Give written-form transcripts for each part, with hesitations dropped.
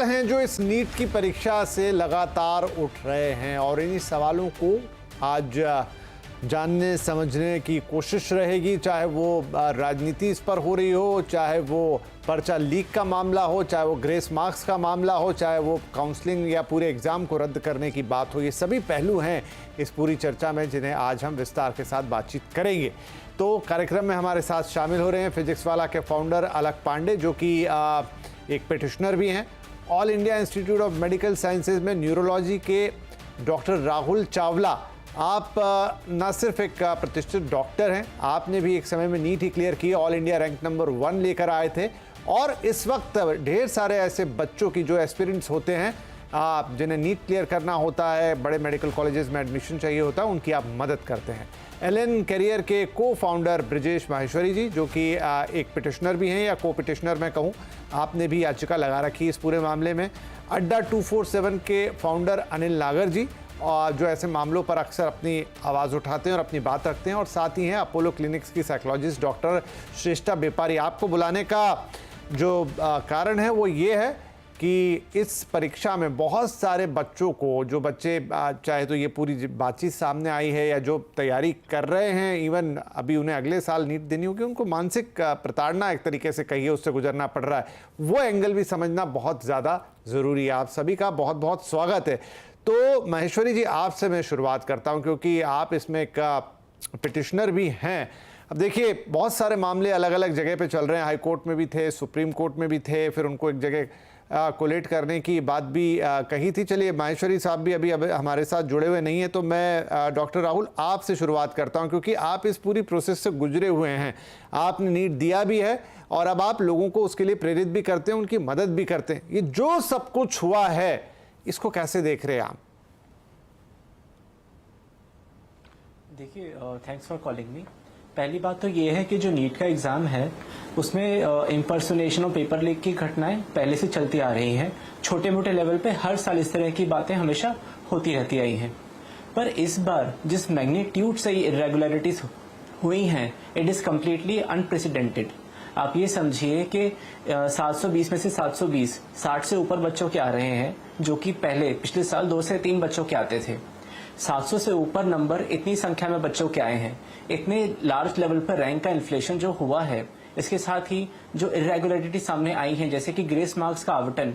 सवाल हैं जो इस नीट की परीक्षा से लगातार उठ रहे हैं और इन्हीं सवालों को आज जानने समझने की कोशिश रहेगी, चाहे वो राजनीति इस पर हो रही हो, चाहे वो पर्चा लीक का मामला हो, चाहे वो ग्रेस मार्क्स का मामला हो, चाहे वो काउंसलिंग या पूरे एग्ज़ाम को रद्द करने की बात हो। ये सभी पहलू हैं इस पूरी चर्चा में जिन्हें आज हम विस्तार के साथ बातचीत करेंगे। तो कार्यक्रम में हमारे साथ शामिल हो रहे हैं फिजिक्स वाला के फाउंडर अलक पांडे, जो कि एक पिटिशनर भी हैं। All India institute of medical sciences में न्यूरोलॉजी के डॉक्टर राहुल चावला, आप न सिर्फ एक प्रतिष्ठित डॉक्टर हैं, आपने भी एक समय में नीट ही क्लियर की, ऑल इंडिया रैंक नंबर 1 लेकर आए थे और इस वक्त ढेर सारे ऐसे बच्चों की जो एस्पिरेंट्स होते हैं, जिन्हें नीट क्लियर करना होता है, बड़े मेडिकल कॉलेजेस में एडमिशन चाहिए होता है, उनकी आप मदद करते हैं। एलन करियर के को फाउंडर ब्रिजेश माहेश्वरी जी, जो कि एक पिटिशनर भी हैं या को पिटिशनर मैं कहूँ, आपने भी याचिका लगा रखी इस पूरे मामले में। अड्डा 247 के फाउंडर अनिल नागर जी, जो ऐसे मामलों पर अक्सर अपनी आवाज़ उठाते हैं और अपनी बात रखते हैं, और साथ ही हैं अपोलो क्लिनिक्स की साइकोलॉजिस्ट डॉक्टर श्रेष्ठा बेपारी। आपको बुलाने का जो कारण है वो ये है कि इस परीक्षा में बहुत सारे बच्चों को, जो बच्चे चाहे तो ये पूरी बातचीत सामने आई है या जो तैयारी कर रहे हैं, इवन अभी उन्हें अगले साल नीट देनी होगी, उनको मानसिक प्रताड़ना एक तरीके से कहिए उससे गुजरना पड़ रहा है, वो एंगल भी समझना बहुत ज़्यादा ज़रूरी है। आप सभी का बहुत बहुत स्वागत है। तो माहेश्वरी जी, आपसे मैं शुरुआत करता हूं क्योंकि आप इसमें एक पिटिशनर भी हैं। अब देखिए, बहुत सारे मामले अलग अलग जगह पे चल रहे हैं, हाई कोर्ट में भी थे, सुप्रीम कोर्ट में भी थे, फिर उनको एक जगह कोलेट करने की बात भी कही थी। चलिए, माहेश्वरी साहब भी अभी हमारे साथ जुड़े हुए नहीं हैं, तो मैं डॉक्टर राहुल आपसे शुरुआत करता हूं क्योंकि आप इस पूरी प्रोसेस से गुजरे हुए हैं, आपने नीट दिया भी है और अब आप लोगों को उसके लिए प्रेरित भी करते हैं, उनकी मदद भी करते हैं। ये जो सब कुछ हुआ है, इसको कैसे देख रहे हैं आप? देखिए, थैंक्स फॉर कॉलिंग मी। पहली बात तो ये है कि जो नीट का एग्ज़ाम है उसमें इम्पर्सोनेशन और पेपर लीक की घटनाएं पहले से चलती आ रही हैं। छोटे मोटे लेवल पे हर साल इस तरह की बातें हमेशा होती रहती आई हैं, पर इस बार जिस मैग्नीट्यूड से ये इरेगुलरिटीज हुई हैं, इट इज़ कम्प्लीटली अनप्रेसिडेंटेड। आप ये समझिए कि 720 में से 720 60 से ऊपर बच्चों के आ रहे हैं, जो कि पहले पिछले साल 2 से 3 बच्चों के आते थे। 700 से ऊपर नंबर, इतनी संख्या में बच्चों के आए हैं। इतने लार्ज लेवल पर रैंक का इन्फ्लेशन जो हुआ है, इसके साथ ही जो इरेगुलरिटी सामने आई है, जैसे कि ग्रेस मार्क्स का आवंटन,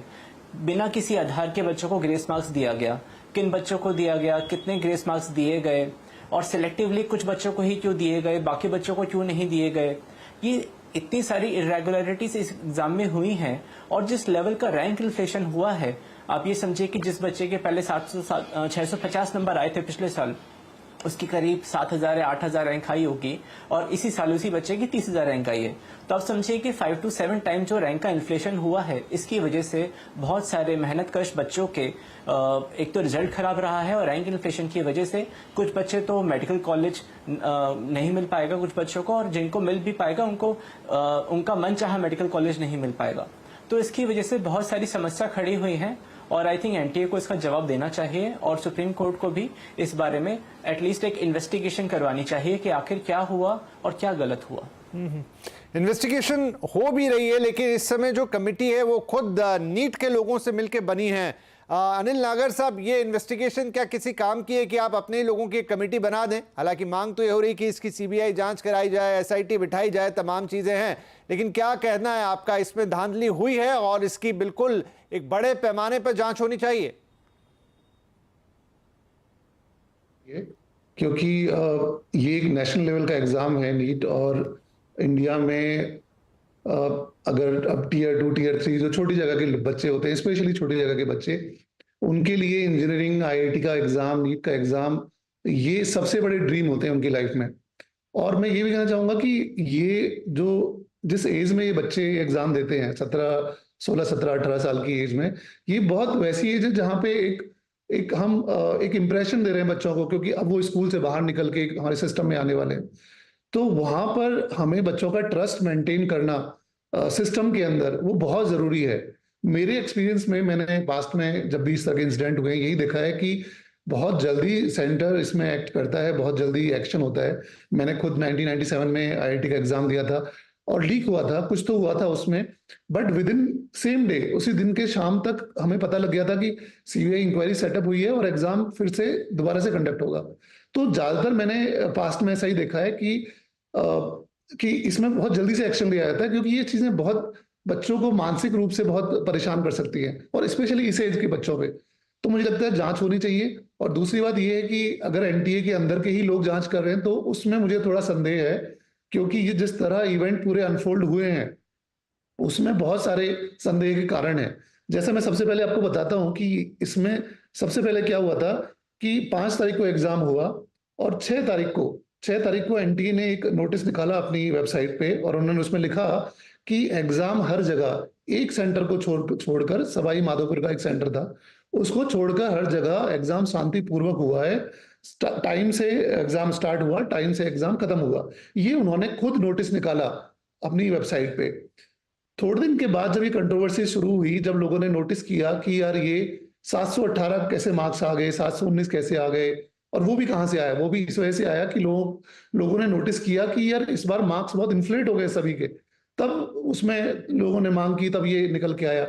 बिना किसी आधार के बच्चों को ग्रेस मार्क्स दिया गया, किन बच्चों को दिया गया, कितने ग्रेस मार्क्स दिए गए और सिलेक्टिवली कुछ बच्चों को ही क्यों दिए गए, बाकी बच्चों को क्यों नहीं दिए गए, ये इतनी सारी इरेगुलरिटीज इस एग्जाम में हुई हैं। और जिस लेवल का रैंक इन्फ्लेशन हुआ है, आप ये समझिए कि जिस बच्चे के पहले 650 नंबर आए थे पिछले साल, उसकी करीब 7000 या 8000 रैंक आई होगी और इसी साल उसी बच्चे की 30000 रैंक आई है। तो आप समझिए कि 5 to 7 टाइम जो रैंक का इन्फ्लेशन हुआ है, इसकी वजह से बहुत सारे मेहनतकश बच्चों के एक तो रिजल्ट खराब रहा है और रैंक इन्फ्लेशन की वजह से कुछ बच्चे तो मेडिकल कॉलेज नहीं मिल पाएगा कुछ बच्चों को, और जिनको मिल भी पाएगा उनको उनका मन चाहा मेडिकल कॉलेज नहीं मिल पाएगा। तो इसकी वजह से बहुत सारी समस्या खड़ी हुई हैं और आई थिंक एनटीए को इसका जवाब देना चाहिए और सुप्रीम कोर्ट को भी इस बारे में एटलीस्ट एक इन्वेस्टिगेशन करवानी चाहिए कि आखिर क्या हुआ और क्या गलत हुआ। इन्वेस्टिगेशन हो भी रही है, लेकिन इस समय जो कमेटी है वो खुद नीट के लोगों से मिलकर बनी है। अनिल नागर साहब, ये इन्वेस्टिगेशन क्या किसी काम की है कि आप अपने लोगों की एक कमेटी बना दें? हालांकि मांग तो ये हो रही कि इसकी सीबीआई जांच कराई जाए, एसआईटी बिठाई जाए, तमाम चीजें हैं, लेकिन क्या कहना है आपका? इसमें धांधली हुई है और इसकी बिल्कुल एक बड़े पैमाने पर जांच होनी चाहिए, क्योंकि ये एक नेशनल लेवल का एग्जाम है नीट, और इंडिया में अगर अब टीयर 2 टीयर 3 जो छोटी जगह के बच्चे होते हैं, स्पेशली छोटी जगह के बच्चे, उनके लिए इंजीनियरिंग, आईआईटी का एग्जाम, नीट का एग्जाम, ये सबसे बड़े ड्रीम होते हैं उनकी लाइफ में। और मैं ये भी कहना चाहूंगा कि ये जो जिस एज में ये बच्चे एग्जाम देते हैं, 16 17 18 साल की एज में, ये बहुत वैसी एज है जहाँ पे हम एक इम्प्रेशन दे रहे हैं बच्चों को, क्योंकि अब वो स्कूल से बाहर निकल के हमारे सिस्टम में आने वाले हैं। तो वहां पर हमें बच्चों का ट्रस्ट मेंटेन करना सिस्टम के अंदर, वो बहुत जरूरी है। मेरे एक्सपीरियंस में, मैंने पास्ट में जब भी इस तरह के इंसिडेंट हुए, यही देखा है कि बहुत जल्दी सेंटर इसमें एक्ट करता है, बहुत जल्दी एक्शन होता है। मैंने खुद 1997 में आईआईटी का एग्जाम दिया था और लीक हुआ था, कुछ तो हुआ था उसमें, but with in same day, उसी दिन के शाम तक हमें पता लग गया था कि सीबीआई इंक्वायरी सेटअप हुई है और एग्जाम फिर से दोबारा से कंडक्ट होगा। तो ज्यादातर मैंने पास्ट में ऐसा ही देखा है कि इसमें बहुत जल्दी से एक्शन लिया जाता है, क्योंकि ये चीजें बहुत बच्चों को मानसिक रूप से बहुत परेशान कर सकती है, और स्पेशली इस एज के बच्चों पे। तो मुझे लगता है जांच होनी चाहिए। और दूसरी बात ये है कि अगर एनटीए के अंदर के ही लोग जांच कर रहे हैं तो उसमें मुझे थोड़ा संदेह है, क्योंकि ये जिस तरह इवेंट पूरे अनफोल्ड हुए हैं उसमें बहुत सारे संदेह के कारण है। जैसे मैं सबसे पहले आपको बताता हूं कि इसमें सबसे पहले क्या हुआ था कि 5 तारीख को एग्जाम हुआ, और 6 तारीख को एनटीए ने एक नोटिस निकाला अपनी वेबसाइट पे, और उन्होंने उसमें लिखा कि एग्जाम हर जगह, एक सेंटर को छोड़कर, सवाई माधोपुर का एक सेंटर था, उसको छोड़कर हर जगह एग्जाम शांतिपूर्वक हुआ है। टाइम से एग्जाम स्टार्ट हुआ, टाइम से एग्जाम खत्म हुआ। ये उन्होंने खुद नोटिस निकाला अपनी वेबसाइट पे। थोड़े दिन के बाद जब ये कंट्रोवर्सी शुरू हुई, जब लोगों ने नोटिस किया कि यार ये 718 कैसे मार्क्स आ गए, 719 कैसे आ गए, और वो भी कहां से आया, वो भी इस वजह से आया कि लोगों ने नोटिस किया कि यार इस बार मार्क्स बहुत इन्फ्लेट हो गए सभी के। तब उसमें लोगों ने मांग की, तब ये निकल के आया।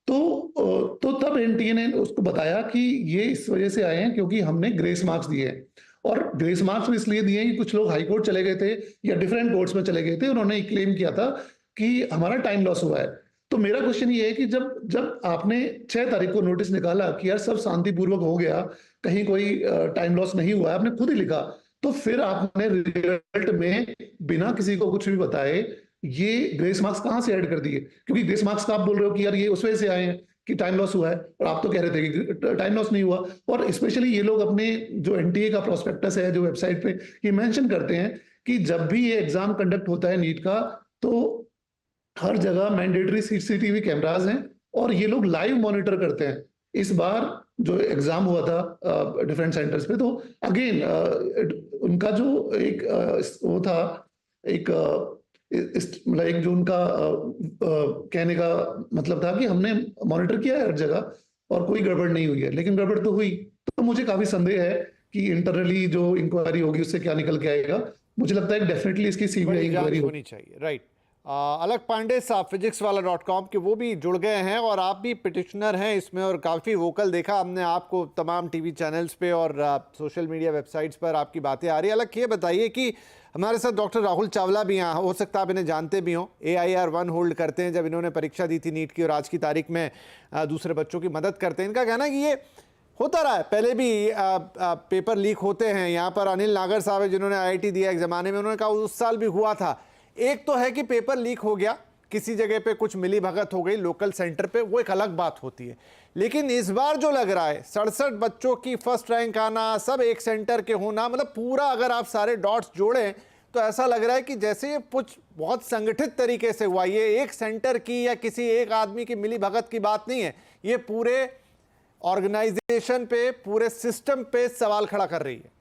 तो तब एनटीए ने उसको बताया कि ये इस वजह से आए हैं क्योंकि हमने ग्रेस मार्क्स दिए हैं, और ग्रेस मार्क्स भी इसलिए दिए हैं कि कुछ लोग हाई कोर्ट चले गए थे या डिफरेंट कोर्ट्स में चले गए थे, उन्होंने क्लेम किया था कि हमारा टाइम लॉस हुआ है। तो मेरा क्वेश्चन ये है कि जब आपने 6 तारीख को नोटिस निकाला कि यार सब शांतिपूर्वक हो गया, कहीं कोई टाइम लॉस नहीं हुआ, आपने खुद ही लिखा, तो फिर आपने रिजल्ट में बिना किसी को कुछ भी बताए ये ग्रेस मार्क्स कहां से ऐड कर दिए? क्योंकि ग्रेस मार्क्स तो आप बोल रहे हो कि यार ये उस वजह से आए हैं कि टाइम लॉस हुआ है, और आप तो कह रहे थे कि टाइम लॉस नहीं हुआ। और स्पेशली ये लोग अपने जो एनटीए का प्रोस्पेक्टस है, जो वेबसाइट पे ये मेंशन करते हैं कि जब भी ये एग्जाम कंडक्ट होता है नीट का, तो हर जगह मैंडेटरी सीसीटीवी कैमरास हैं और ये लोग लाइव मॉनिटर करते हैं। इस बार जो एग्जाम हुआ था डिफरेंट सेंटर्स पे, तो अगेन उनका जो एक वो था, एक लाइक जो उनका कहने का मतलब था कि हमने मॉनिटर किया है हर जगह और कोई गड़बड़ नहीं हुई है, लेकिन गड़बड़ तो हुई। तो मुझे काफी संदेह है कि इंटरनली जो इंक्वायरी होगी उससे क्या निकल के आएगा। मुझे लगता है डेफिनेटली इसकी सीबीआई इंक्वायरी होनी चाहिए। राइट। अलग पांडे साहब physicswala.com के वो भी जुड़ गए हैं, और आप भी पिटिशनर हैं इसमें और काफ़ी वोकल देखा हमने आपको तमाम टीवी चैनल्स पे और सोशल मीडिया वेबसाइट्स पर आपकी बातें आ रही है। अलग ये बताइए कि हमारे साथ डॉक्टर राहुल चावला भी यहाँ, हो सकता है आप इन्हें जानते भी हों, AIR-1 होल्ड करते हैं जब इन्होंने परीक्षा दी थी नीट की, और आज की तारीख में दूसरे बच्चों की मदद करते हैं। इनका कहना है कि ये होता रहा है, पहले भी पेपर लीक होते हैं। यहाँ पर अनिल नागर साहब है जिन्होंने IIT दिया एक ज़माने में, उन्होंने कहा उस साल भी हुआ था। एक तो है कि पेपर लीक हो गया, किसी जगह पे कुछ मिली भगत हो गई लोकल सेंटर पे, वो एक अलग बात होती है। लेकिन इस बार जो लग रहा है 67 बच्चों की फर्स्ट रैंक आना, सब एक सेंटर के होना, मतलब पूरा अगर आप सारे डॉट्स जोड़ें तो ऐसा लग रहा है कि जैसे ये कुछ बहुत संगठित तरीके से हुआ। ये एक सेंटर की या किसी एक आदमी की मिली भगत की बात नहीं है, ये पूरे ऑर्गेनाइजेशन पे, पूरे सिस्टम पे सवाल खड़ा कर रही है।